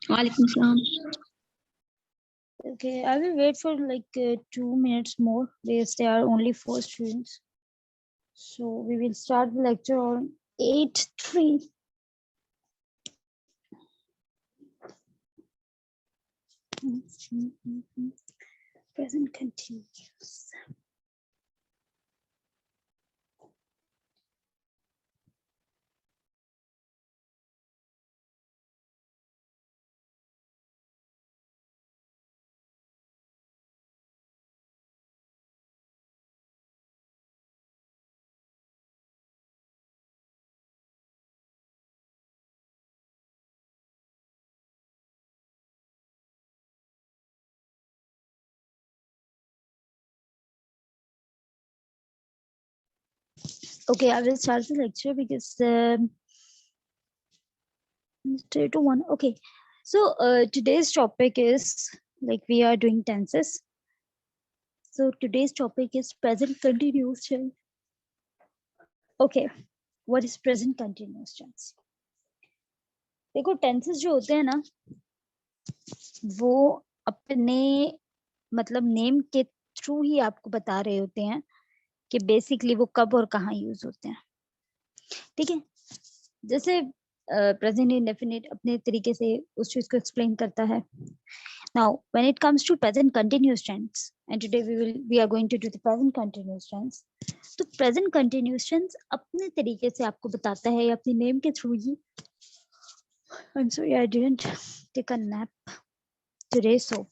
Walaikum salam. Okay, I will wait for like 2 minutes more because there are only 4 students. So we will start the lecture on 8-3. Present continuous. Okay, I will start the lecture because 3 to 1. Okay, so today's topic is like we are doing tenses. So today's topic is present continuous tense. Okay, what is present continuous tense? देखो tenses जो होते हैं ना वो अपने मतलब name के through ही आपको बता रहे होते हैं कि बेसिकली वो कब और कहाँ यूज होते हैं, ठीक है। जैसे प्रेजेंट इंडेफिनिट अपने तरीके से उस चीज को एक्सप्लेन करता है। Now when it comes to present continuous tense and today we are going to do the present continuous tense. तो प्रेजेंट कंटिन्यूअस टेंस अपने तरीके से आपको बताता है या अपने नेम के through he. I'm sorry, I didn't take a nap today, so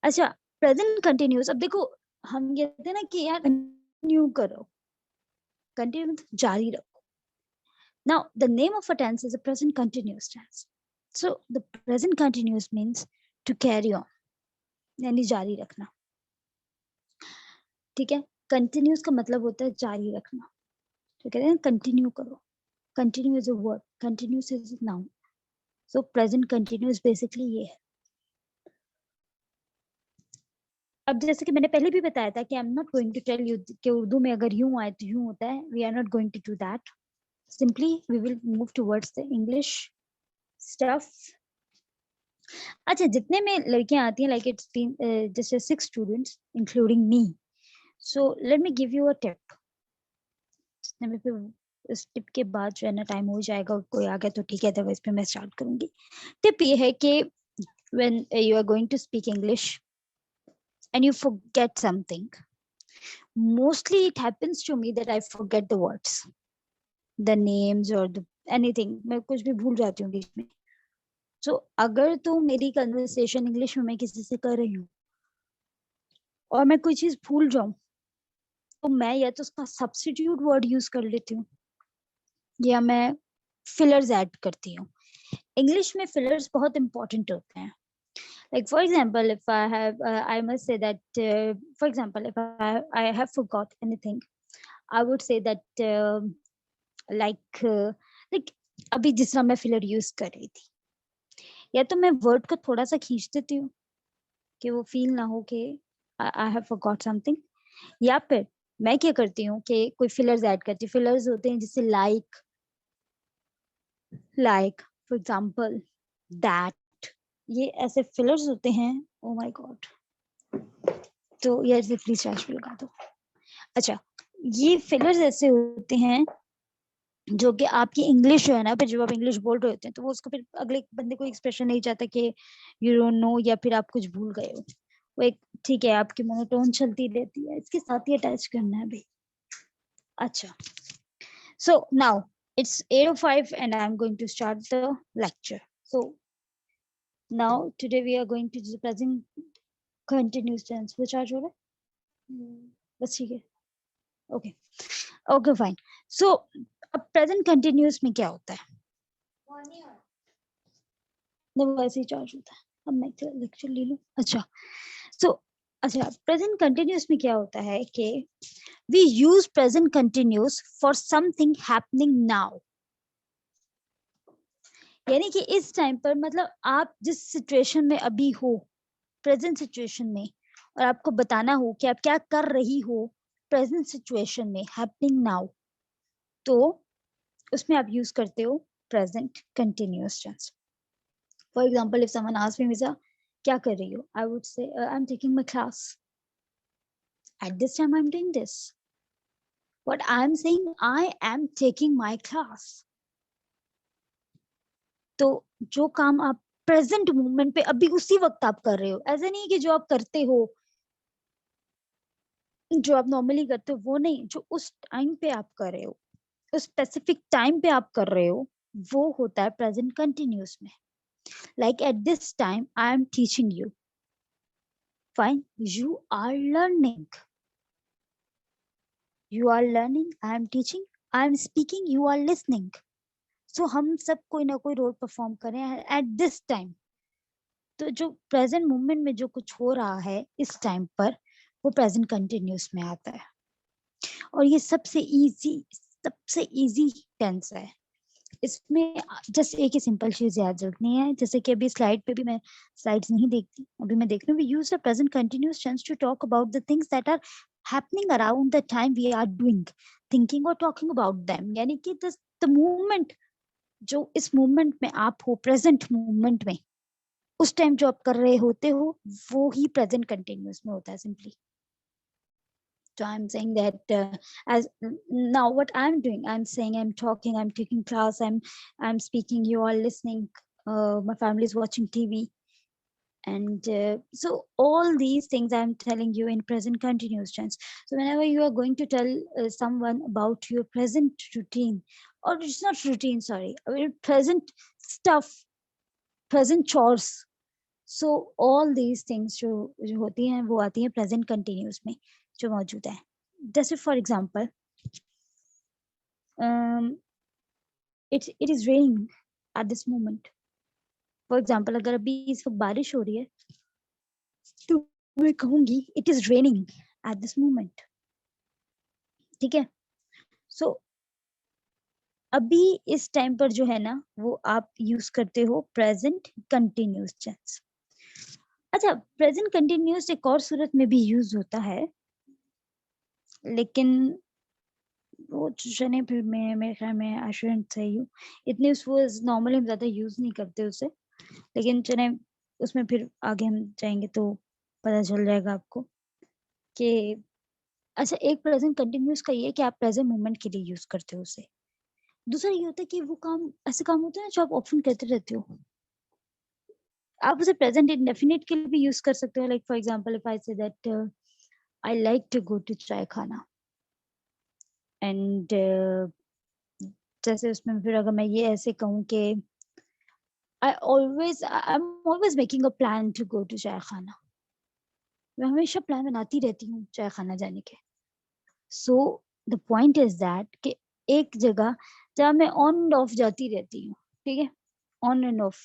अच्छा प्रेजेंट कंटिन्यूअस। अब देखो हम कहते हैं ना कि यार कंटिन्यू करो, कंटिन्यू जारी रखो। Now the name of a tense is a present continuous tense. So the present continuous means to carry on, यानी जारी रखना, ठीक है। कंटिन्यूस का मतलब होता है जारी रखना, तो कहते हैं कंटिन्यू करो। Continue is a word, continuous is a noun. So present continuous basically ये है। अब जैसे कि मैंने पहले भी बताया था कि I am not going to tell you कि उर्दू में अगर यूं आए तो यूं होता है। We are not going to do that, simply we will move towards the English stuff. अच्छा जितने में लड़कियां आती हैं लाइक इट्स बीन जैसे 6 students including me, so let me give you a tip. मैं फिर इस टिप के बाद जो है ना टाइम हो जाएगा और कोई आ गया तो ठीक है, अदरवाइज पे मैं स्टार्ट करूंगी। टिप ये है कि when you are going to speak English and you forget something, mostly it happens to me that I forget the words, the names or the anything, मैं कुछ भी भूल जाती हूँ बीच में। So अगर तो मेरी कन्वर्सेशन इंग्लिश में मैं किसी से कर रही हूँ और मैं कोई चीज भूल जाऊं तो मैं या तो उसका सब्स्टिट्यूट वर्ड यूज कर लेती हूँ या मैं फिलर्स ऐड करती हूँ। इंग्लिश में फिलर्स बहुत इंपॉर्टेंट होते हैं। Like for example, if I have, I must say that, for example, if I have forgot anything, I would say that, like, like अभी जिस तरह मैं फिलर यूज कर रही थी, या तो मैं वर्ड को थोड़ा सा खींच देती हूँ कि वो फील ना हो कि आई हैव फॉरगॉट समथिंग, या फिर मैं क्या करती हूँ कि कोई फिलर्स ऐड करती हूँ। फिलर्स होते हैं जैसे लाइक फॉर एग्जाम्पल दैट, ये ऐसे फिलर्स होते हैं। ओ माय गॉड, तो यार से प्लीज ट्रैश पे लगा दो। अच्छा ये फिलर्स ऐसे होते हैं जो कि आपकी इंग्लिश जो है ना, फिर जब आप इंग्लिश बोल रहे होते हैं तो वो उसको फिर अगले बंदे को एक्सप्रेशन नहीं चाहता कि यू डोंट नो या फिर आप कुछ भूल गए हो। वो एक ठीक है आपकी मोनोटोन चलती रहती है, इसके साथ ही अटैच करना है भाई। अच्छा so now it's 8:05 and I'm going to start the lecture. So now today we are going to do the present continuous tense. वो चार्ज हो रहा है बस, ठीक है। Okay okay fine. सो अब प्रेजेंट कंटिन्यूअस में क्या होता है? वो वैसे ही चार्ज होता है। अब मैं लेक्चर ले लूं। अच्छा सो अच्छा प्रेजेंट कंटिन्यूअस में क्या होता है कि we use present continuous for something happening now, यानी कि इस टाइम पर मतलब आप जिस सिचुएशन में अभी हो, प्रेजेंट सिचुएशन में, और आपको बताना हो कि आप क्या कर रही हो प्रेजेंट सिचुएशन में, हैपनिंग नाउ, तो उसमें आप यूज करते हो present continuous tense. For example, if someone asks me, Visa, क्या कर रही हो? I would say, I'm taking my class. At this time, I'm doing this. What I'm saying, I am taking my class. तो जो काम आप present moment पे अभी उसी वक्त आप कर रहे हो, ऐसा नहीं कि जो आप करते हो, जो आप नॉर्मली करते हो वो नहीं, जो उस टाइम पे आप कर रहे हो, उस स्पेसिफिक टाइम पे आप कर रहे हो, वो होता है प्रेजेंट कंटिन्यूस में. Like at this time I am teaching you. Fine, you are learning. You are learning, I am teaching, I am speaking, you are listening. So हम सब कोई ना कोई रोल परफॉर्म कर रहे हैं एट दिस टाइम. तो जो प्रेजेंट मोमेंट में जो कुछ हो रहा है इस टाइम पर, वो प्रेजेंट कंटिन्यूस में आता है. और ये सबसे इजी टेंस है. इसमें जस्ट एक ही सिंपल चीज याद रखनी है, जैसे कि अभी स्लाइड पे भी, मैं स्लाइड्स नहीं देखती, अभी मैं देख रही हूँ, we use the present continuous tense to talk about the things that are happening around the time we are doing, thinking और टॉकिंग अबाउट देम. यानी कि द मूवमेंट, जो इस मूवमेंट में आप हो, प्रेजेंट मूवमेंट में, उस टाइम जो आप कर रहे होते हो, वो ही प्रेजेंट कंटिन्यूअस में होता है simply. So I'm saying that as now what I'm doing, I'm saying, I'm talking, I'm taking class, I'm speaking, you are listening, my family is watching TV, and so all these things I'm telling you in present continuous tense. So whenever you are going to tell someone about your present routine, or it's not routine, sorry, present stuff, present chores, so all these things जो होती हैं वो आती हैं present continuous में जो मौजूद है. जैसे for example, it is raining at this moment. For example, अगर अभी इस वक्त बारिश हो रही है तो मैं कहूंगी it is raining at this moment. ठीक है. So अभी इस टाइम पर जो है ना, वो आप यूज करते हो प्रेजेंट कंटिन्यूस टेंस. अच्छा, प्रेजेंट कंटिन्यूस एक और सूरत में भी यूज होता है, लेकिन वो चने फिर में मेरे ख्याल में आई शुडंट से यू इतने वो नॉर्मली हम ज्यादा यूज नहीं करते उसे, लेकिन चने उसमें फिर आगे हम जाएंगे तो पता चल जाएगा आपको कि अच्छा, एक प्रेजेंट कंटिन्यूस का ये कि आप प्रेजेंट मोमेंट के लिए यूज करते हो उसे. दूसरा ये होता है कि वो काम ऐसे काम होते हैं जो आप ऑप्शन करते रहते हो, आप उसे प्रेजेंट इंडेफिनिट के लिए भी यूज कर सकते हो. Like for example, if I say that I like to go to chai khana, and जैसे उसमें फिर अगर मैं ये ऐसे कहूँ कि I'm always making a plan to go to चाय खाना, मैं हमेशा प्लान बनाती रहती हूँ चाय खाना जाने के. So the point is that कि एक जगह जहाँ मैं ऑन एंड ऑफ जाती रहती हूँ, ठीक है, ऑन एंड ऑफ,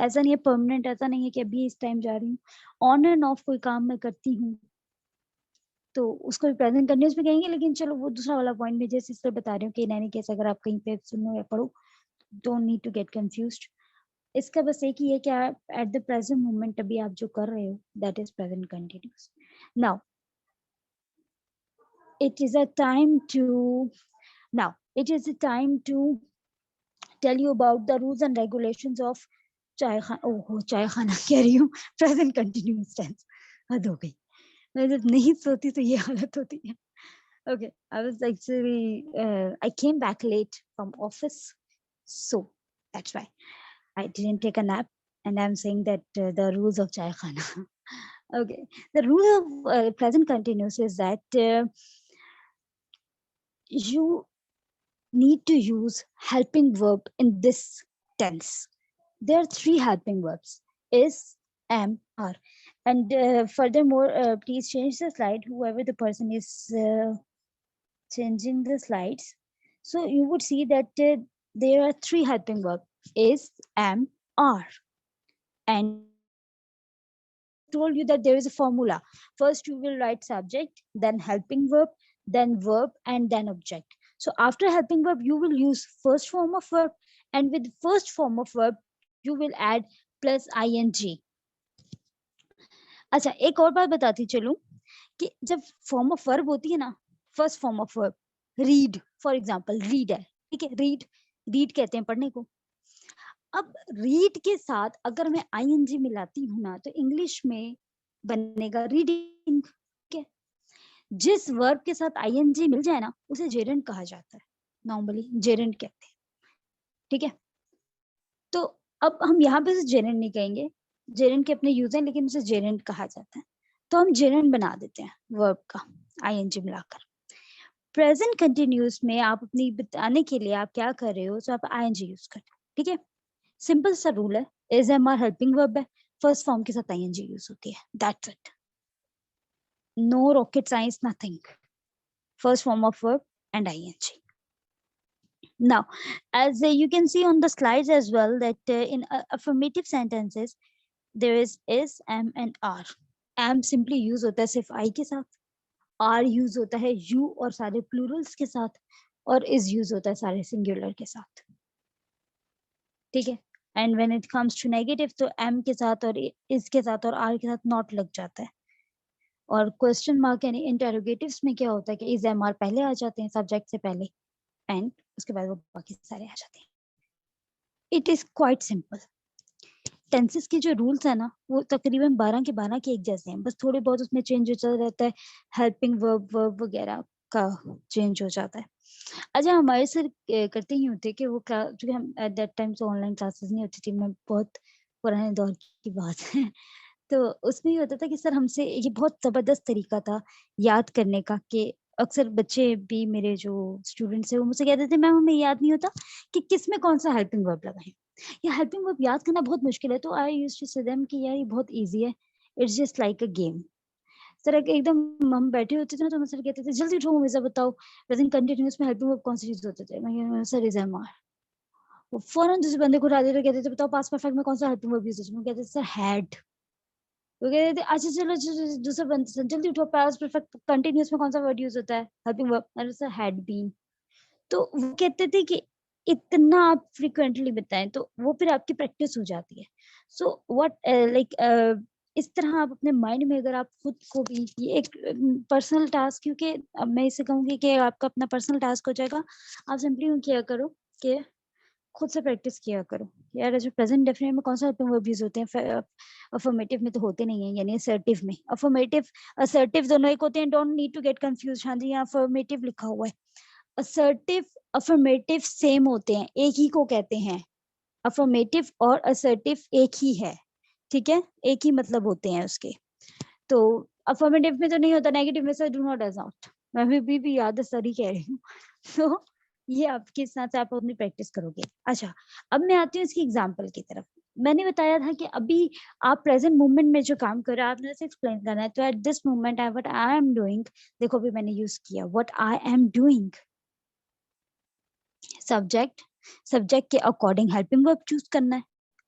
ऐसा नहीं है परमानेंट, ऐसा नहीं है कि अभी इस टाइम जा रही हूँ, ऑन एंड ऑफ कोई काम मैं करती हूँ, तो उसको भी प्रेजेंट कंटिन्यूस में कहेंगे. लेकिन चलो वो दूसरा वाला पॉइंट में जैसे इसलिए बता रही हूँ कि नैनी केस अगर आप कहीं पे सुनो या पढ़ो, don't need to get confused. इसका बस एक ही है कि आप एट द प्रेजेंट मोमेंट अभी आप जो कर रहे हो, that is present continuous. Now it is a time to now it is a time to tell you about the rules and regulations of चाय खाना कह रही हूँ, प्रेजेंट कंटिन्यूस टेंस. हद हो गई, मैं जब नहीं सोती तो ये हालत होती है. Okay, I was actually I came back late from office, so that's why I didn't take a nap, and I'm saying that the rules of chai khana. Okay, the rule of present continuous is that you need to use helping verb in this tense. There are 3 helping verbs: is, am, are. And furthermore, please change the slide, whoever the person is changing the slides. So you would see that there are 3 helping verbs: is, am, are. And told you that there is a formula. First you will write subject, then helping verb, then verb, and then object. So after helping verb you will use first form of verb, and with first form of verb you will add plus ing. अच्छा, एक और बात बताती चलूं कि जब form of verb होती है ना, first form of verb, read for example, read है, ठीक है, रीड कहते हैं पढ़ने को. अब रीड के साथ अगर मैं आईएनजी मिलाती हूँ ना, तो इंग्लिश में बनेगा रीडिंग। ठीक है, जिस वर्ब के साथ आईएनजी मिल जाए ना, उसे जेरेंड कहा जाता है, नॉर्मली जेरेंड कहते हैं। ठीक है, तो अब हम यहाँ पे जेरेंड नहीं कहेंगे, जेरेंड के अपने यूज हैं, लेकिन उसे जेरेंड कहा जाता है, तो हम जेरेंड बना देते हैं वर्ब का आईएनजी मिलाकर। प्रेजेंट कंटिन्यूस में आप अपनी बताने के लिए आप क्या कर रहे हो, तो आप आईएनजी यूज करते हो। ठीक है, सिंपल सा रूल है, is am are helping verb है, फर्स्ट फॉर्म के साथ आईएनजी यूज होती है, that's it, no rocket science, nothing, first form of verb and ing. Now, as you can see on the slides as well, that in affirmative sentences, there is, am and are. Am simply use होता है सिर्फ I के साथ, are use होता है you और सारे plurals के साथ, और is use होता है सारे singular के साथ। ठीक है, and when it comes to negative, तो am के साथ और is के साथ और are के साथ not लग जाता है। और क्वेश्चन मार्क यानी इंटेरोगेटिव्स में क्या होता है कि इज एम आर पहले आ जाते हैं सब्जेक्ट से पहले, एंड उसके बाद वो बाकी सारे आ जाते हैं। It is quite simple. Tenses के जो रूल्स है ना, वो तकरीबन 12 के 12 के एक जैसे हैं, बस थोड़े बहुत उसमें चेंज होता रहता है, हेल्पिंग वर्ब वगैरह का चेंज हो जाता है। अच्छा, हमारे सर करते ही होते कि वो क्लास, क्योंकि हम एट दैट टाइम से ऑनलाइन क्लासेस नहीं होती थी, मैं बहुत पुराने दौर की बात है तो उसमें ये होता था कि सर हमसे, ये बहुत जबरदस्त तरीका था याद करने का, कि अक्सर बच्चे भी मेरे जो स्टूडेंट्स है वो मुझसे कहते थे मैम हमें याद नहीं होता कि किस में कौन सा हेल्पिंग वर्ब लगाएं, या हेल्पिंग वर्ब याद करना बहुत मुश्किल है। तो आई यूज्ड टू से देम कि यार ये बहुत इजी है, it's just like a game. Sir एकदम हम बैठे होते थे ना, तो हम सर कहते थे जल्दी उठो मुझे बताओ प्रेजेंट कंटिन्यूअस में हेल्पिंग वर्ब कौन सी चीज होते थे। मैं सर इज एम आर। वो फौरन दूसरे बंदे को उठा देते, कहते थे बताओ पास परफेक्ट में कौन सा हेल्पिंग वर्ब यूज होता है। मैं कहते थे सर हैड। वो कह रहे थे अच्छा चलो दूसरा बंदा जल्दी उठो, पास्ट परफेक्ट कंटिन्यूअस में कौन सा वर्ड यूज होता है, हेल्पिंग वर्ब। अरे सर हैड बीन। तो वो कहते थे कि इतना आप फ्रिक्वेंटली बताएं तो वो फिर आपकी प्रैक्टिस हो जाती है। सो व्हाट लाइक इस तरह आप अपने माइंड में, अगर आप खुद को भी, ये एक पर्सनल टास्क, क्योंकि अब मैं इसे कहूंगी कि आपका अपना पर्सनल टास्क हो जाएगा, आप सिंपली किया करो कि खुद से प्रैक्टिस किया करो यार, जो प्रेजेंट डेफिनेट में कौन सा हेल्पिंग वर्ब यूज होते हैं, अफर्मेटिव में तो होते नहीं है, यानी असर्टिव में। अफर्मेटिव असर्टिव दोनों एक होते हैं, don't need to get confuse. हाँ जी, यहाँ अफर्मेटिव लिखा हुआ है, असर्टिव अफर्मेटिव सेम होते हैं, एक ही को कहते हैं। अफर्मेटिव और असर्टिव एक ही है, ठीक है, एक ही मतलब होते हैं उसके। तो अफर्मेटिव में तो नहीं होता, नेगेटिव में sir do not does not, मैं भी याद है सर ही कह रही हूँ तो ये आपके साथ से आप अपनी प्रैक्टिस करोगे। अच्छा, अब मैं आती हूँ इसकी एग्जांपल की तरफ। मैंने बताया था कि अभी आप प्रेजेंट मोमेंट में जो काम कर रहे हैं आपने एक्सप्लेन करना है, तो at this moment I what I am doing, देखो अभी मैंने यूज किया what I am doing, subject, subject के अकॉर्डिंग हेल्पिंग वर्ब चूज करना है।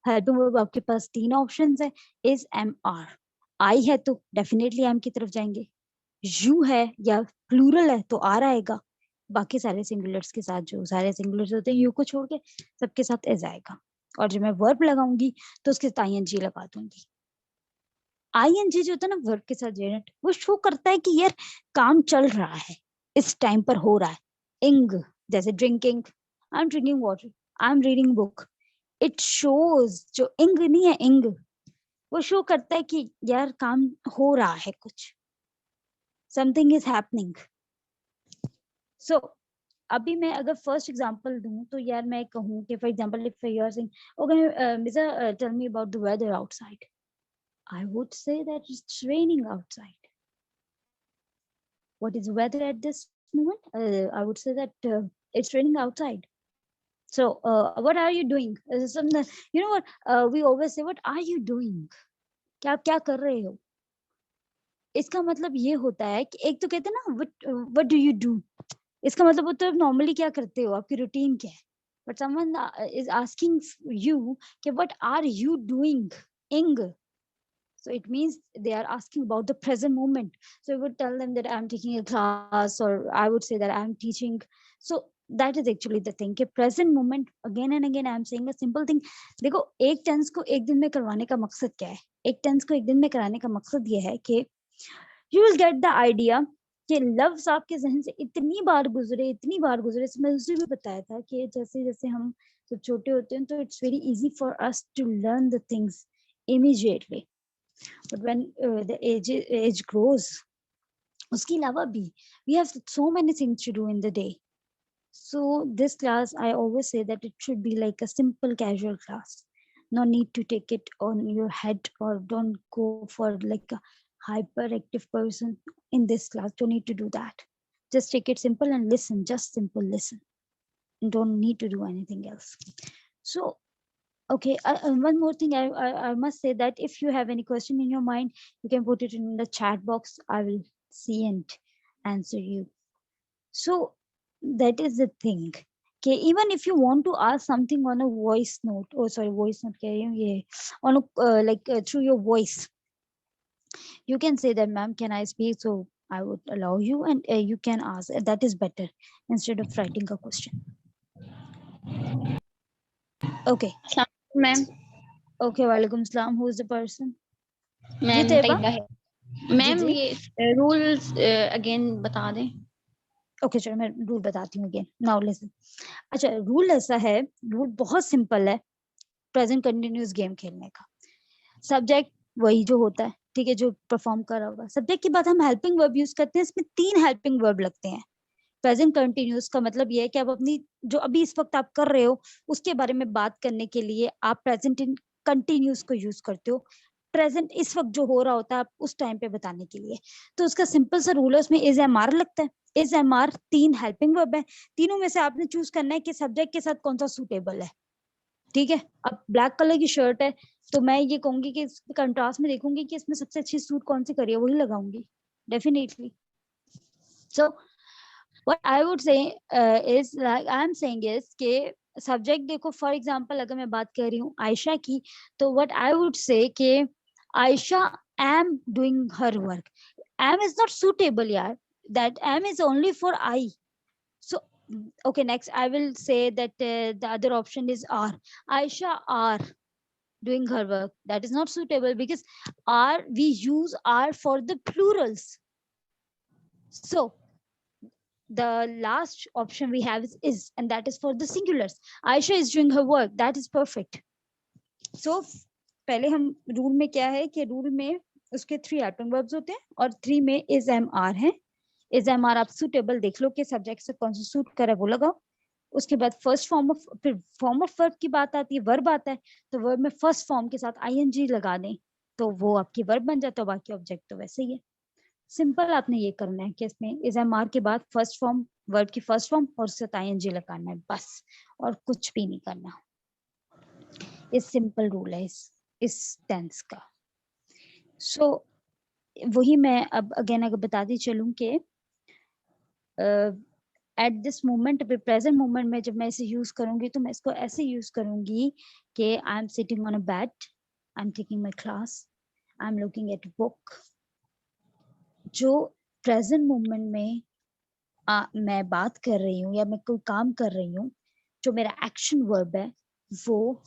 हेल्पिंग वर्ब आपके पास 3 ऑप्शंस है, इज, एम, आर। आई है तो डेफिनेटली एम की तरफ जाएंगे, यू है या प्लूरल है तो आर आएगा, बाकी सारे सिंगुलर्स के साथ, जो सारे सिंगुलर्स होते हैं यू को छोड़ के सबके साथ एज आएगा। और जब मैं वर्ब लगाऊंगी तो उसके साथ आईएनजी लगा दूंगी। आईएनजी जो होता है ना वर्ब के साथ जेनेट, वो शो करता है कि यार काम चल रहा है, इस टाइम पर हो रहा है। इंग, जैसे drinking, I am drinking water, I am reading book. It shows, जो इंग नहीं है, इंग वो शो करता है कि यार काम हो रहा है, कुछ समथिंग इज हैपनिंग। सो अभी मैं अगर फर्स्ट एग्जांपल दूं तो यार मैं कहूं कि for example if you are saying okay mister tell me about the weather outside, I would say that it's raining outside. What is the weather at this moment? I would say that it's raining outside. So, what are you doing? You know what? We always say, "What are you doing?" क्या कर रहे हो? इसका मतलब ये होता है कि एक तो कहते हैं ना, what do you do? इसका मतलब होता है नॉर्मली क्या करते हो, आपकी रूटीन क्या है? But someone is asking you कि what are you doing? Ing. So it means they are asking about the present moment. So I would tell them that I'm taking a class, or I would say that I'm teaching. So that is actually the thing कि present moment, again and again I'm saying a simple thing. देखो, एक tense को एक दिन में करवाने का मकसद क्या है? एक टेंस को एक दिन में कराने का मकसद ये है कि you will get the idea कि लफ्ज आपके जहन से इतनी बार गुजरे, इतनी बार गुजरे। मैं उसे भी बताया था कि जैसे जैसे हम तो छोटे होते हैं तो it's very easy for us to learn the things immediately, but when the age grows, उसके अलावा भी we have so many things to do in the day. So this class, I always say that it should be like a simple casual class. No need to take it on your head, or don't go for like a hyperactive person in this class. Don't need to do that. Just take it simple and listen, just simple listen. Don't need to do anything else. So okay, one more thing I must say, that if you have any question in your mind, you can put it in the chat box. I will see and answer you. So that is the thing. Okay, even if you want to ask something on a voice note, oh sorry, voice note, yeah, on a, through your voice, you can say that, ma'am, can I speak? So I would allow you, and you can ask. That is better instead of writing a question. Okay. Ma'am. Okay, walaikum salam. Who is the person? Ma'am Tayyaba Tayyaba है ma'am. ये rules again बता दें। Okay चलो मैं rule बताती हूँ again, now listen. अच्छा, rule ऐसा है, रूल बहुत सिंपल है प्रेजेंट कंटिन्यूअस गेम खेलने का। सब्जेक्ट वही जो होता है, ठीक है, जो परफॉर्म कर रहा होगा। सब्जेक्ट की बात हम हेल्पिंग वर्ब यूज करते हैं, इसमें 3 हेल्पिंग वर्ब लगते हैं। प्रेजेंट कंटिन्यूअस का मतलब ये है कि आप अपनी जो अभी इस वक्त आप कर रहे हो उसके बारे में बात करने के लिए आप प्रेजेंट कंटिन्यूअस को यूज करते हो। प्रेजेंट इस वक्त जो हो रहा होता है आप उस टाइम पे बताने के लिए। तो उसका सिंपल सा रूल है, उसमें इज एम आर लगता है। Is am are 3 helping verb है, तीनों में से आपने चूज करना है कि सब्जेक्ट के साथ कौन सा सूटेबल है। ठीक है, अब ब्लैक कलर की शर्ट है तो मैं ये कहूंगी कि कंट्रास्ट में देखूंगी कि इसमें सबसे अच्छी सूट कौन सी करी है, वही लगाऊंगी definitely. So what I would say is like I am saying is कि सब्जेक्ट देखो, फॉर एग्जांपल अगर मैं बात कर रही हूँ आयशा की, तो what I would say कि Ayesha am doing her work. Am is not suitable यार, that am is only for I. So okay, next I will say that the other option is are. Aisha are doing her work. That is not suitable because are, we use are for the plurals. So the last option we have is, and that is for the singulars. Aisha is doing her work. That is perfect. So पहले हम rule में क्या है कि rule में उसके 3 helping verbs होते हैं और 3 में इज एम आर है। इज एम आर आप सुटेबल देख लो कि सब्जेक्ट से कौन सा सूट करे वो लगाओ। उसके बाद फर्स्ट फॉर्म ऑफ, फिर फॉर्म ऑफ वर्ब की बात आती है, वर्ब आता है, तो वर्ब में फर्स्ट फॉर्म के साथ आईएनजी लगा दें तो वो आपकी वर्ब बन जाता है, बाकी ऑब्जेक्ट तो वैसे ही है। सिंपल आपने ये करना है कि इसमें इज एम आर के बाद फर्स्ट फॉर्म, वर्ब की फर्स्ट फॉर्म और उससे आईएनजी लगाना है बस, और कुछ भी नहीं करना। इस सिंपल रूल है इस टेंस का। सो वही मैं अब अगेन अगर बताती चलूं कि एट दिस मोमेंट पे, प्रेजेंट मोमेंट में जब मैं इसे यूज करूंगी तो मैं इसको ऐसे यूज करूंगी कि I am sitting on a bed, I am taking my class, I am looking at book. जो प्रेजेंट मोमेंट में मैं बात कर रही हूँ या मैं कोई काम कर रही हूँ, जो मेरा एक्शन वर्ब है वो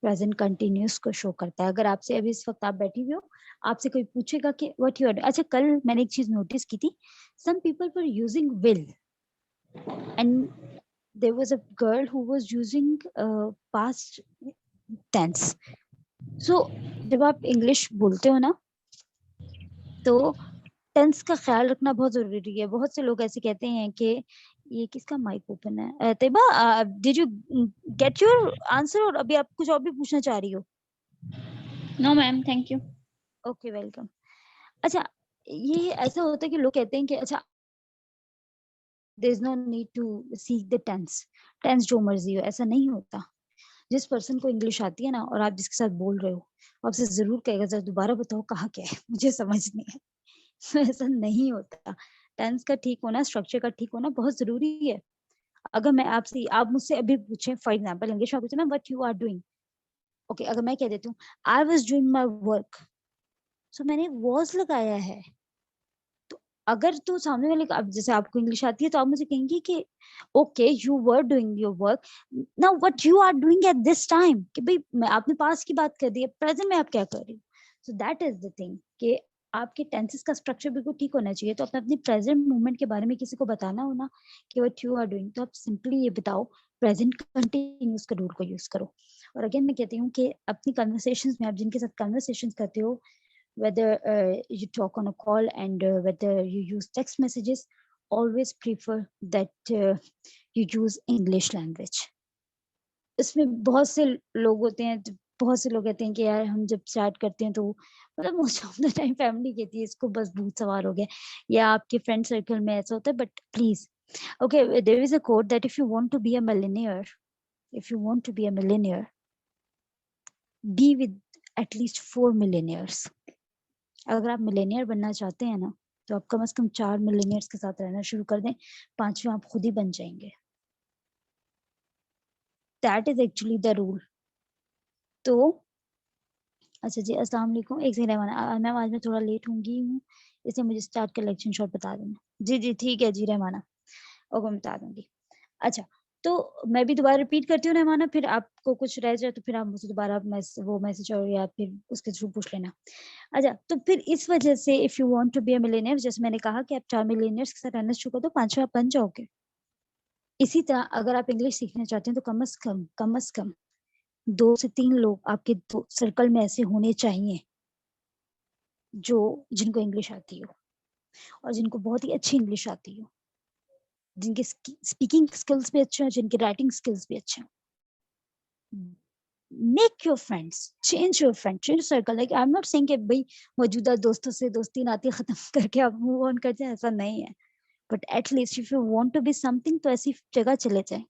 प्रेजेंट कंटिन्यूअस को शो करता है। अगर आपसे अभी इस वक्त आप बैठी हुई हो, आपसे कोई पूछेगा कि व्हाट यू आर, अच्छा कल मैंने एक चीज नोटिस की थी, some people were using will and there was a girl who was using past tense. So जब आप इंग्लिश बोलते हो ना तो टेंस का ख्याल रखना बहुत जरूरी है। बहुत से लोग ऐसे कहते हैं कि ये किसका माइक ओपन है? Tayyaba, did you get your answer और अभी आप कुछ और भी पूछना चाह रही हो? No ma'am, thank you. Okay, welcome. अच्छा, ये ऐसा होता है कि लोग कहते हैं कि अच्छा there is no need to seek the tense जो मर्जी हो, ऐसा नहीं होता। जिस पर्सन को इंग्लिश आती है ना और आप जिसके साथ बोल रहे हो, आपसे जरूर कहेगा जरा दोबारा बताओ कहा क्या है, मुझे समझ नहीं है। ऐसा नहीं होता। टेंस का ठीक होना, स्ट्रक्चर का ठीक होना बहुत जरूरी है। अगर मैं आपसे, आप मुझसे अभी पूछे फॉर एग्जाम्पल इंग्लिश में पूछे ना what you are doing, okay, अगर मैं कह देती हूँ I was doing my work, so मैंने वॉज लगाया है। तो अगर तो सामने वाले अब जैसे आपको इंग्लिश आती है तो आप मुझे कहेंगे कि okay you were doing your work, now what you are doing at this time, कि भाई मैं आपने पास्ट की बात कर दी है, प्रेजेंट में आप क्या कर रही हो। So that is the thing कि आपके टेंसेस का स्ट्रक्चर बिल्कुल ठीक होना चाहिए। तो अपने अपनी प्रेजेंट मूवमेंट के बारे में किसी को बताना हो ना कि व्हाट यू आर डूइंग, तो आप सिंपली ये बताओ, प्रेजेंट कंटिन्यूअस का रूल को यूज करो। और अगेन मैं कहती हूँ कि अपनी कन्वर्सेशंस में आप जिनके साथ कन्वर्सेशंस करते हो, whether you talk on a call and whether you use text messages, always prefer that you use English language. इसमें बहुत से लोग होते हैं, बहुत से लोग कहते हैं कि यार हम जब चैट करते हैं तो मतलब most of the time family कहती है इसको बस भूत सवार हो गया, या आपके फ्रेंड सर्कल में ऐसा होता है। But please, okay, there is a quote that if you want to be a millionaire, if you want to be a millionaire, be with at least 4 millionaires. अगर आप मिलेनियर बनना चाहते हैं ना, तो आप कम से कम 4 मिलेनियर्स के साथ रहना शुरू कर दें, 5वें आप खुद ही बन जाएंगे। That is actually the rule. तो अच्छा जी, अस्सलाम वालेकुम। एक सेकंड रहमाना, मैम आज मैं थोड़ा लेट होंगी हूँ, इसलिए मुझे स्टार्ट का लेक्चर शॉट बता देना। जी जी ठीक है जी रहमाना, ओके मैं बता दूंगी। अच्छा, तो मैं भी दोबारा रिपीट करती हूँ रहमाना, फिर आपको कुछ रह जाए तो फिर आप मुझे दोबारा वो मैसेज और या फिर उसके थ्रू पूछ लेना। अच्छा, तो फिर इस वजह से if you want to be a millionaire, जैसे मैंने कहा कि आप 4 मिलियनेयर्स के साथ रहना शुरू कर दो, 5वें आप बन जाओगे। इसी तरह अगर आप इंग्लिश सीखना चाहते हैं तो कम से कम 2 से 3 लोग आपके सर्कल में ऐसे होने चाहिए जो जिनको इंग्लिश आती हो और जिनको बहुत ही अच्छी इंग्लिश आती हो, जिनके स्पीकिंग स्किल्स भी अच्छे हैं, जिनके राइटिंग स्किल्स भी अच्छे हैं। Make your friends, change your friend, change circle. Like I am not saying कि भाई मौजूदा दोस्तों से दोस्ती नाती खत्म करके आप मूव ऑन कर जाए, ऐसा नहीं है। But at least if you want to be something, तो ऐसी जगह चले जाए,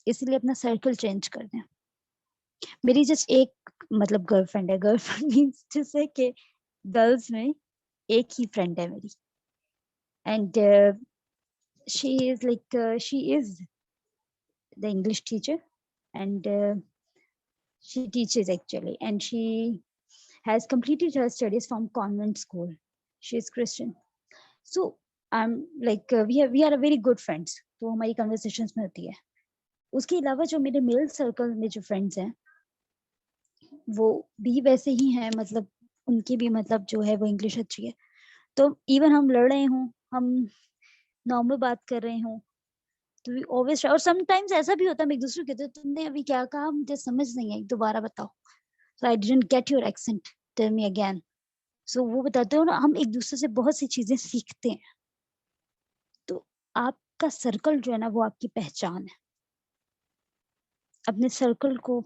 इसलिए अपना सर्कल चेंज कर दें। मेरी जस्ट एक मतलब गर्लफ्रेंड है, गर्लफ्रेंड मींस जैसे कि गर्ल्स में एक ही फ्रेंड है मेरी, and she is like she is the English teacher, and she teaches actually, and she has completed her studies from convent school. She is Christian, so I'm like we are a very good friends, तो हमारी conversations में होती है। उसके अलावा जो मेरे mail circle में जो फ्रेंड्स हैं वो भी वैसे ही हैं, मतलब उनकी भी मतलब जो है वो इंग्लिश अच्छी है। तो इवन हम लड़ रहे हों, हम नॉर्मल बात कर रहे हों, तो वी ऑलवेज, और समटाइम्स ऐसा भी होता है हम एक दूसरे को कहते हैं तुमने अभी क्या कहा, मुझे समझ नहीं आई, दोबारा बताओ। So I didn't get your accent. Tell me again. So वो बताते हो ना, हम एक दूसरे से बहुत सी चीजें सीखते हैं। तो आपका सर्कल जो है ना वो आपकी पहचान है। अपने सर्कल को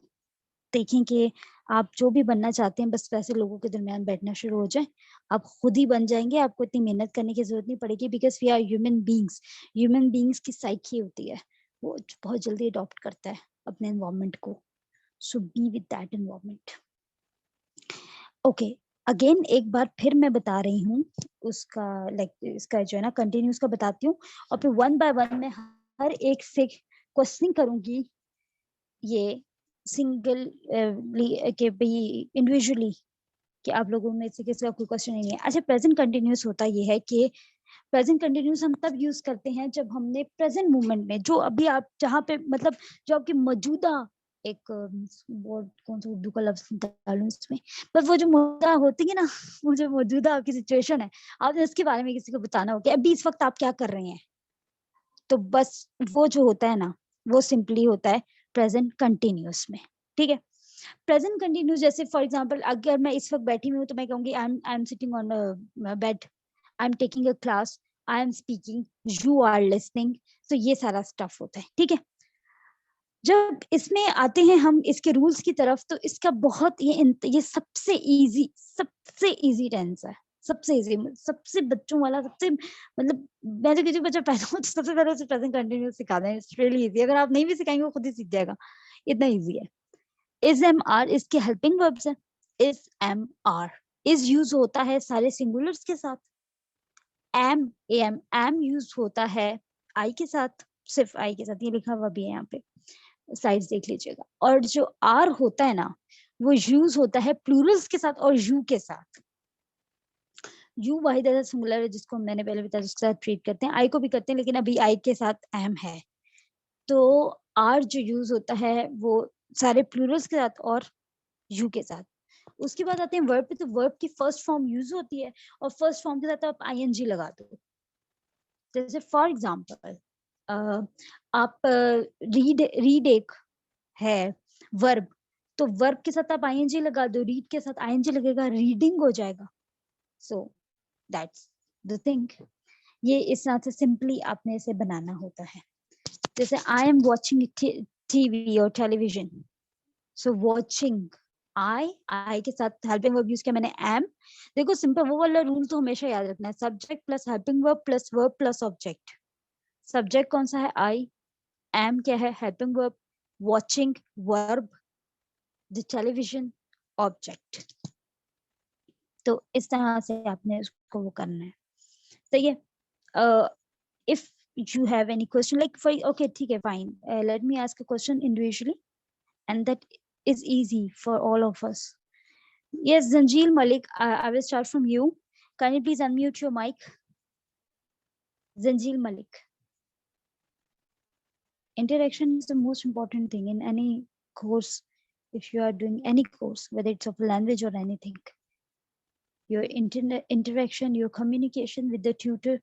देखें कि आप जो भी बनना चाहते हैं बस वैसे लोगों के दरमियान बैठना शुरू हो जाए, आप खुद ही बन जाएंगे। आपको इतनी मेहनत करने की जरूरत नहीं पड़ेगी, because we are human beings. Human beings की साइकी होती है, वो बहुत जल्दी अडॉप्ट करता है अपने एनवायरमेंट को। So be with that environment. Okay, again एक बार फिर मैं बता रही हूँ उसका लाइक इसका जो है ना कंटिन्यूस का बताती हूँ, और फिर वन बाय वन मैं हर एक से क्वेश्चनिंग करूंगी, ये सिंगल के भाई इंडिविजुअली, कि आप लोगों में से किसी का कोई क्वेश्चन नहीं है। अच्छा, प्रेजेंट कंटिन्यूस होता ये है कि प्रेजेंट कंटिन्यूस हम तब यूज करते हैं जब हमने प्रेजेंट मोमेंट में जो अभी आप जहाँ पे मतलब जो आपकी मौजूदा एक वर्ड कौन सा उर्दू का लफ्ज निकालूं इसमें, बस वो जो मौजूदा होती है ना, वो जो मौजूदा आपकी सिचुएशन है, आपने उसके बारे में किसी को बताना हो कि अभी इस वक्त आप क्या कर रहे हैं, तो बस वो जो होता है ना वो सिंपली होता है प्रेजेंट कंटिन्यूस में। ठीक है, प्रेजेंट कंटिन्यूस जैसे फॉर एग्जांपल अगर मैं इस वक्त बैठी हुई हूँ तो मैं कहूंगी I am sitting on bed, I am taking a class, I am speaking, you are listening. तो ये सारा स्टफ होता है। ठीक है, जब इसमें आते हैं हम इसके रूल्स की तरफ, तो इसका बहुत ये सबसे इजी टेंस है, सबसे इजी, सबसे बच्चों वाला, सबसे मतलब मैं तो किसी बच्चा पैदा हो तो सबसे पहले उसे प्रेजेंट कंटिन्यूस सिखा दें। इट्स रियली इजी, अगर आप नहीं भी सिखाएंगे वो खुद ही सीख जाएगा, इतना इजी है। इज एम आर इसके हेल्पिंग वर्ब्स है। Is am are is use होता है सारे सिंगुलर्स के साथ। एम यूज होता है आई के साथ, सिर्फ आई के साथ, ये लिखा हुआ भी है यहाँ पे, स्लाइड्स देख लीजिएगा। और जो आर होता है ना वो यूज होता है प्लूरल्स के साथ और यू के साथ। यू वाहिद ऐसा सिंगुलर है जिसको मैंने पहले बताया, जिसके साथ ट्रीट करते हैं, आई को भी करते हैं, लेकिन अभी आई के साथ एम है। तो आर जो यूज होता है वो सारे प्लूरल्स के साथ और यू के साथ। उसके बाद आते हैं वर्ब पे, तो वर्ब की फर्स्ट फॉर्म यूज होती है और फर्स्ट फॉर्म के साथ आप आईएनजी लगा दो। जैसे फॉर एग्जांपल आप रीड एक है वर्ब, तो वर्ब के साथ आप आईएनजी लगा दो, रीड के साथ आईएनजी लगेगा, रीडिंग हो जाएगा। So that's the thing. ये इस तरह से सिंपली आपने इसे बनाना होता है। जैसे आई एम वॉचिंग टीवी और टेलीविजन, सो वॉचिंग आई के साथ हेल्पिंग वर्ब यूज किया मैंने एम। देखो सिंपल वो वाला रूल तो हमेशा याद रखना है, subject plus helping verb plus object. Subject कौन सा है? आई, एम क्या है? Helping verb, watching verb, the television object. तो इस तरह से आपने उसको वो करना है। सही है। If you have any question like for okay ठीक है fine, let me ask a question individually and that is easy for all of us. Yes, Zanjil Malik, I will start from you. Can you please unmute your mic? Zanjil Malik. Interaction is the most important thing in any course. If you are doing any course, whether it's of language or anything, your interaction, your communication with the tutor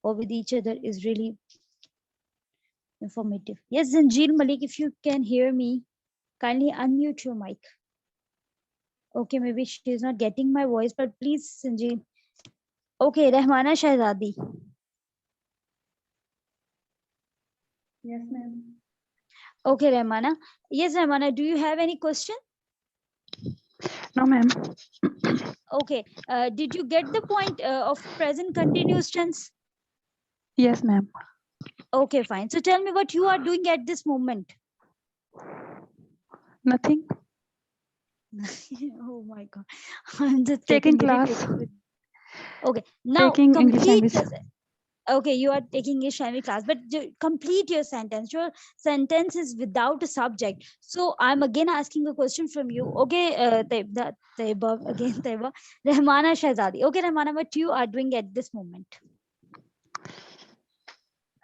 or with each other is really informative. Yes, Zanjil Malik, if you can hear me, kindly unmute your mic. Okay, maybe she is not getting my voice, but please, Sanjeev. Okay, Rahmana Shahzadi. Yes, ma'am. Okay, Rahmana. Yes, Rahmana, do you have any question? No, ma'am. Okay, did you get the point of present continuous tense? Yes, ma'am. Okay, fine. So tell me what you are doing at this moment. Nothing. Oh my God. I'm just Taking getting class. irritated with- Okay, now Taking English complete language. this. Okay, you are taking English language class, but complete your sentence. Your sentence is without a subject. So I'm again asking a question from you. Okay, Taiba, again Taiba. Rahmana Shahzadi. Okay, Rahmana, what you are doing at this moment?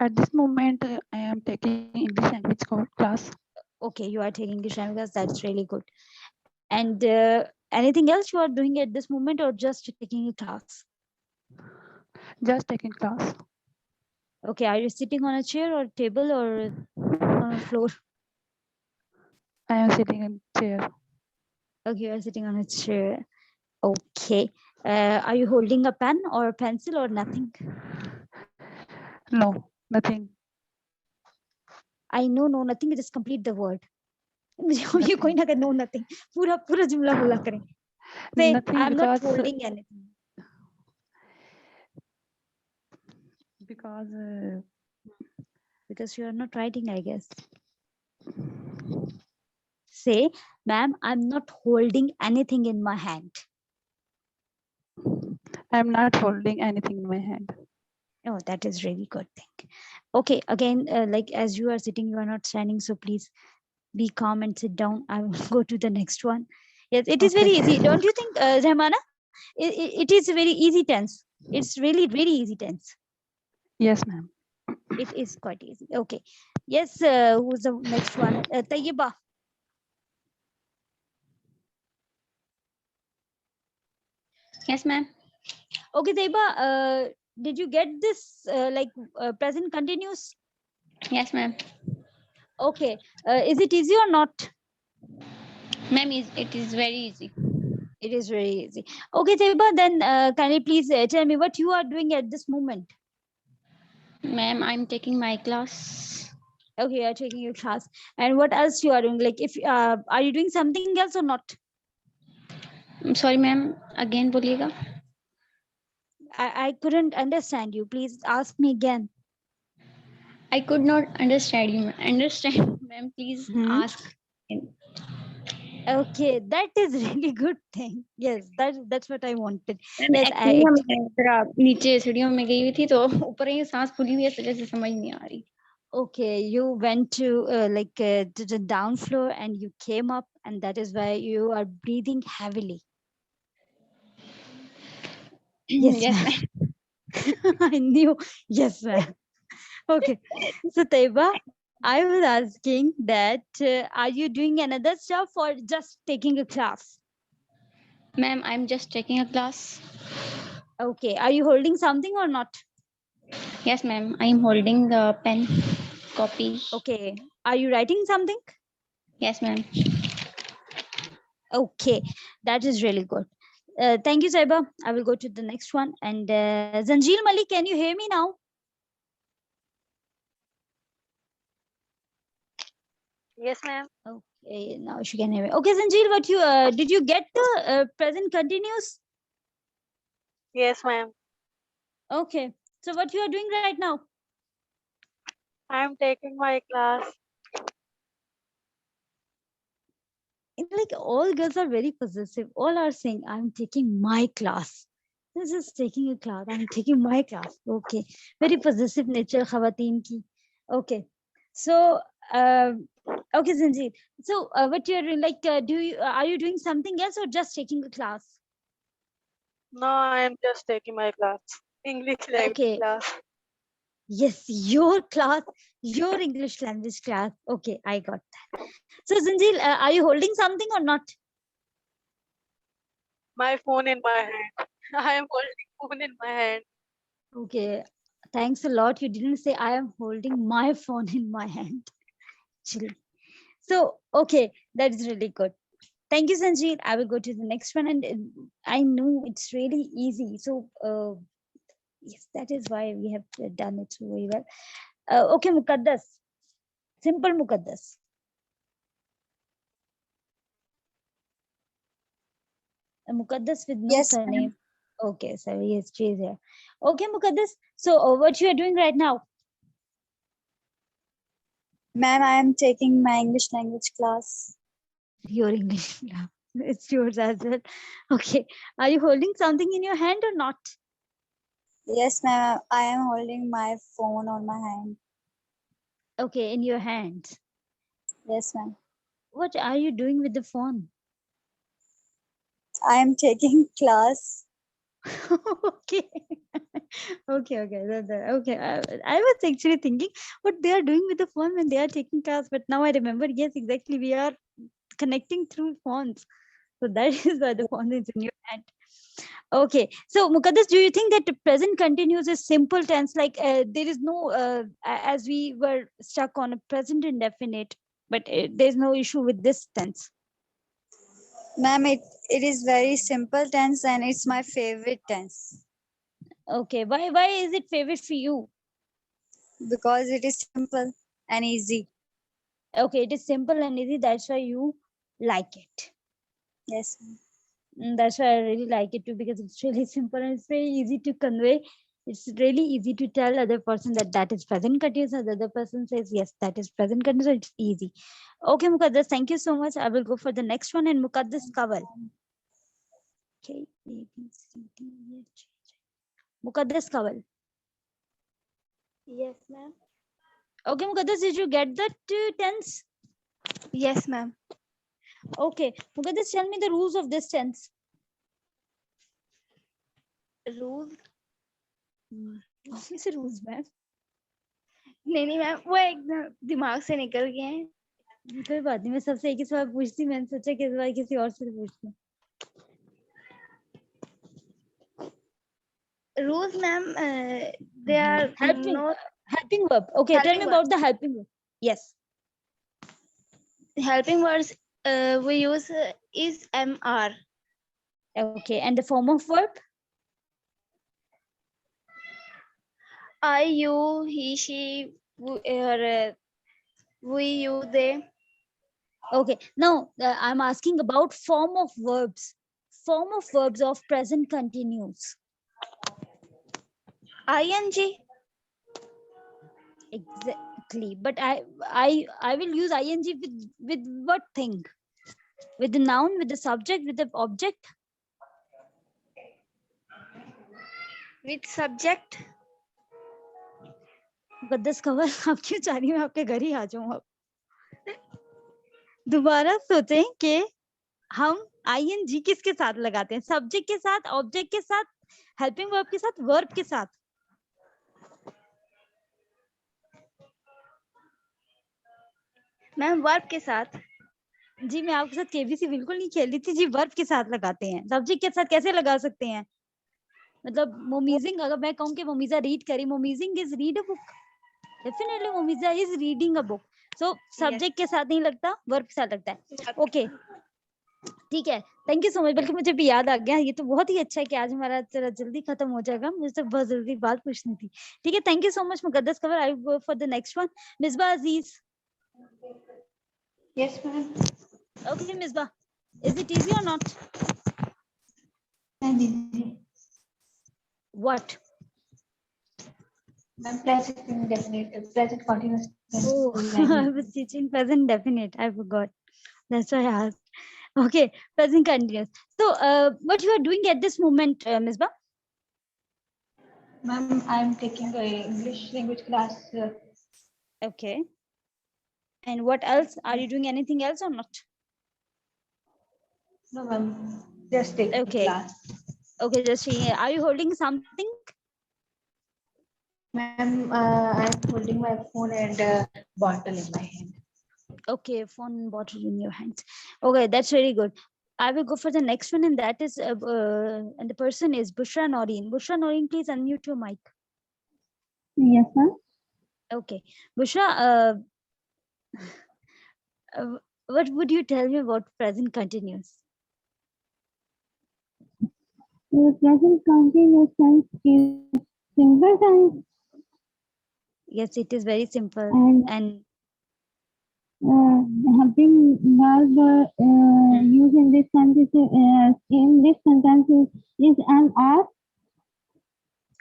At this moment, I am taking English language class. Okay, you are taking English language class. That's really good. And anything else you are doing at this moment or just taking a class? Just taking class. Okay, are you sitting on a chair or table or on a floor? I am sitting in chair. Okay, you are sitting on a chair. Okay. Are you holding a pen or a pencil or nothing? No, nothing. I know nothing. Just complete the word. You कोई ना no nothing. पूरा जुमला बोला करें. Say, Nothing I'm not because holding anything. Because you are not writing, I guess. Say, ma'am, I'm not holding anything in my hand. I'm not holding anything in my hand. Oh, that is really good thing. Okay, again, like as you are sitting, you are not standing. So please be calm and sit down. I will go to the next one. Yes, it is very easy. Don't you think, Rahmana? It is a very easy tense. It's really, really easy tense. Yes, ma'am. It is quite easy. Okay. Yes, who's the next one? Tayyiba. Yes, ma'am. Okay, Tayyiba, did you get this present continuous? Yes, ma'am. Okay. Is it easy or not? Ma'am, it is very easy. It is very easy. Okay, Tayyiba, then can you please tell me what you are doing at this moment? Ma'am, I'm taking my class. Okay, you are taking your class. And what else you are doing? Like, if are you doing something else or not? I'm sorry, ma'am. Again, बोलिएगा. I couldn't understand you. Please ask me again. I could not understand you. Understand, ma'am. Please ask. Okay, that is really good thing. Yes, that's what I wanted. Ma'am, Yes, actually मैं जरा नीचे सीढ़ियों में गई हुई थी तो ऊपर ही सांस फूली हुई है इस वजह से समझ नहीं आ रही. Okay, you went to to the down floor and you came up, and that is why you are breathing heavily. Yes, Yes, ma'am. I knew. Yes, ma'am. Okay. So, Taiba, I was asking that are you doing another stuff or just taking a class? Ma'am, I'm just taking a class. Okay, are you holding something or not? Yes, ma'am. I'm holding the pen, copy. Okay, are you writing something? Yes, ma'am. Okay, that is really good. Thank you, Saiba. I will go to the next one. And Zanjil Malik, can you hear me now? Yes, ma'am. Okay, now she can hear me. Okay, Zanjil, what you did you get the present continuous? Yes, ma'am. Okay, so what you are doing right now? I am taking my class. It's like all girls are very possessive. All are saying, I'm taking my class. This is taking a class. I'm taking my class. Okay. Very possessive nature, khawateen ki. Okay. So, okay, Zanjeer. So, what you're doing, like, are you doing something else or just taking a class? No, I am just taking my class. English language Okay. class. Yes, your class, your English language class. Okay, I got that. So, Zanjeer, are you holding something or not? My phone in my hand. I am holding phone in my hand. Okay, thanks a lot. You didn't say I am holding my phone in my hand. Actually. So, okay, that is really good. Thank you, Sanjeev. I will go to the next one. And I know it's really easy. So, yes, that is why we have done it very well. Okay, Mukaddas. Simple Mukaddas. Mukaddas with no Yes, ma'am. surname. Okay, so yes, she is here. Okay, Mukaddas. So, what you are doing right now? Ma'am, I am taking my English language class. Your English. Yeah, it's yours as well. Okay. Are you holding something in your hand or not? Yes, ma'am, I am holding my phone on my hand. Okay, in your hand. Yes, ma'am. What are you doing with the phone? I am taking class. Okay. Okay. I was actually thinking what they are doing with the phone when they are taking class, but now I remember. Yes, exactly. We are connecting through phones. So that is why the phone is in your hand. Okay. So Mukaddas, do you think that the present continuous is simple tense? Like there is no, as we were stuck on a present indefinite, but there's no issue with this tense. Ma'am, it is very simple tense and it's my favorite tense Okay. Why is it favorite for you? because it is simple and easy. Okay, it is simple and easy. That's why you like it. Yes, ma'am. That's why I really like it too, because it's really simple and it's very easy to convey. It's really easy to tell other person that that is present continuous, and the other person says yes, that is present continuous. It's easy. Okay, Mukaddas, thank you so much. I will go for the next one, and Mukaddas Kawal. Okay, A, B, C, D, E, F, G, H. Mukaddas Kawal. Yes, ma'am. Okay, Mukaddas, did you get that tense? Yes, ma'am. Okay, Mukaddas, tell me the rules of this tense. Rule कौन से rules, ma'am? नहीं ma'am, वो एकदम दिमाग से निकल गए हैं. कोई बात नहीं, मैं सबसे एक ही सवाल पूछती, मैंने सोचा कि इस बार किसी और से पूछ लूं. Rules, ma'am, they are helping verb. Okay, tell me Helping about the helping verb. Yes. helping words. We use is MR. Okay, and the form of verb? I, you, he, she, we, you, they. Okay, now I'm asking about form of verbs. Form of verbs of present continuous. ING. Exactly, but I will use ing with what thing? With the noun, with the subject, with the object? With subject. मुकद्दस Kanwar, आप क्यों चाह रही हैं मैं आपके घर ही आ जाऊं अब? दोबारा सोचें कि हम ing किसके साथ लगाते हैं? सब्जेक्ट के साथ, ऑब्जेक्ट के साथ, हेल्पिंग वर्ब के साथ, वर्ब के साथ? मैम वर्ब के साथ. जी मैं आपके साथ केबीसी बिल्कुल नहीं खेली थी जी, वर्ब के साथ लगाते हैं, सब्जेक्ट के साथ कैसे लगा सकते हैं? मतलब मोमीजिंग, अगर मैं कहूँ कि मोमीजा रीड करी, मोमीजिंग is read a book, definitely Momiza is reading a book. So subject के साथ नहीं लगता, वर्ब के साथ लगता है। ओके ठीक है, थैंक यू सो मच। बल्कि मुझे भी याद आ गया, ये तो बहुत ही अच्छा है कि आज हमारा जरा जल्दी खत्म हो जाएगा, मुझे तो बहुत जल्दी बात पूछनी थी। ठीक है, thank you so much Muqaddas Kawar. I go for the next one, Misbah Aziz. Yes, ma'am. Okay Misbah, is it easy or not? And easy. What? Ma'am, present indefinite, present continuous tense. Oh, Very I was teaching present definite. I forgot. That's why I asked. Okay, present continuous. So, what you are doing at this moment, Misbah? Ma'am, I'm taking a English language class. Okay. And what else? Are you doing anything else or not? No, ma'am, just taking Okay. class. Okay, just saying. Are you holding something? Ma'am, I'm holding my phone and bottle in my hand. Okay, phone and bottle in your hands. Okay, that's very good. I will go for the next one, and that is, and the person is Bushra Noreen. Bushra Noreen, please unmute your mic. Yes, ma'am. Okay, Bushra, what would you tell me about present continuous? The present continuous tense is simple tense Yes, it is very simple. and And helping verb used in this sentence is an or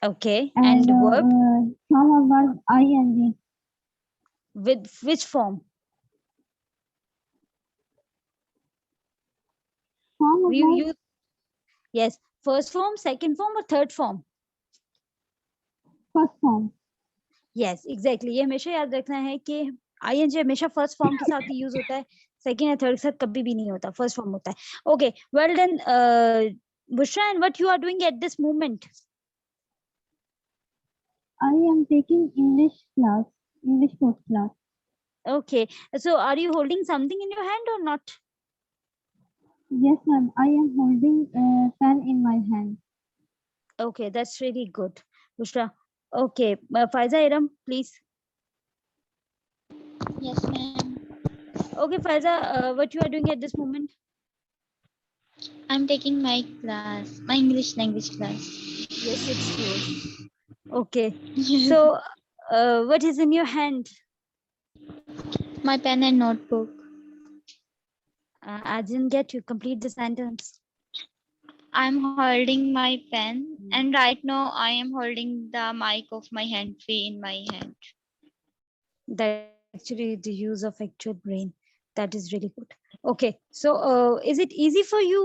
okay, and and verb form of verb ing. with which form? Form of You verb use, yes, first form, second form, or third form? first form. Yes, exactly. ये हमेशा याद रखना है कि ing हमेशा first form के साथ ही use होता है, सेकंड या थर्ड के साथ कभी भी नहीं होता, फर्स्ट फॉर्म होता है। Okay, well done Bushra, and what you are doing at this moment? I am taking English class, English course class. Okay, so are you holding something in your hand or not? Yes, ma'am. I am holding a pen in my hand. Okay, that's really good, Bushra. Okay, Faiza Iram, please. Yes, ma'am. Okay, Faiza, what you are doing at this moment? I'm taking my class, my English language class. Yes, it's yours. Okay, so what is in your hand? My pen and notebook. I didn't get you. Complete the sentence. I'm holding my pen, and right now I am holding the mic of my hand free in my hand. That actually the use of actual brain. That is really good. Okay, so is it easy for you,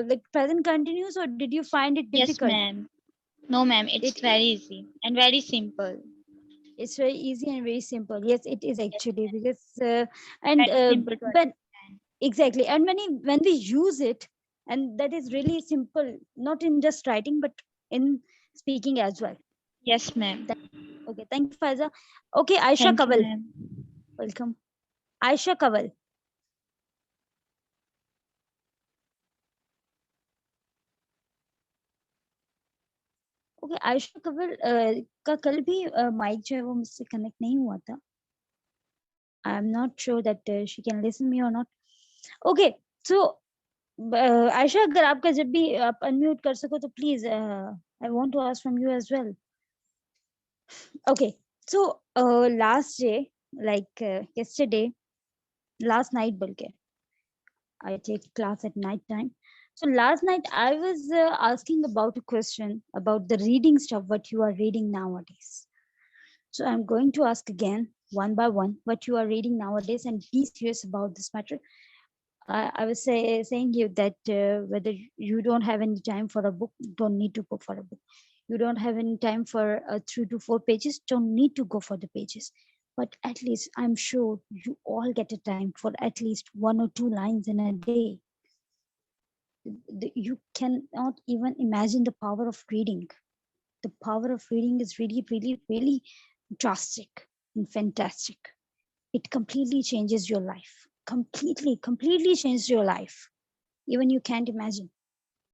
like present continuous, or did you find it Yes, difficult? ma'am. No, ma'am. It's It- very easy and very simple. It's very easy and very simple. Yes, it is actually, because and Very simple to when exactly, and when we use it, and that is really simple, not in just writing but in speaking as well. Yes, ma'am. Okay, thank you, Faiza. Okay, Aisha Thank you, Kaval, ma'am. welcome. Aisha Kaval. Okay, Ayesha Kawal का कल भी mic जो है वो मुझसे connect नहीं हुआ था। आई am not sure that she can listen me और नॉट। ओके, सो आयशा, अगर आपका जब भी आप अनम्यूट कर सको तो please, I want to ask from you as well. Okay, so last day, like yesterday, last night बल्कि, I take class at night time. So last night I was asking about a question about the reading stuff, what you are reading nowadays. So I'm going to ask again, one by one, what you are reading nowadays, and be serious about this matter. I was saying you that whether you don't have any time for a book, don't need to go for a book. You don't have any time for 3 to 4 pages, don't need to go for the pages. But at least I'm sure you all get a time for at least 1 or 2 lines in a day. You cannot even imagine the power of reading. The power of reading is really, really, really drastic and fantastic. It completely changes your life. completely changed your life. Even you can't imagine.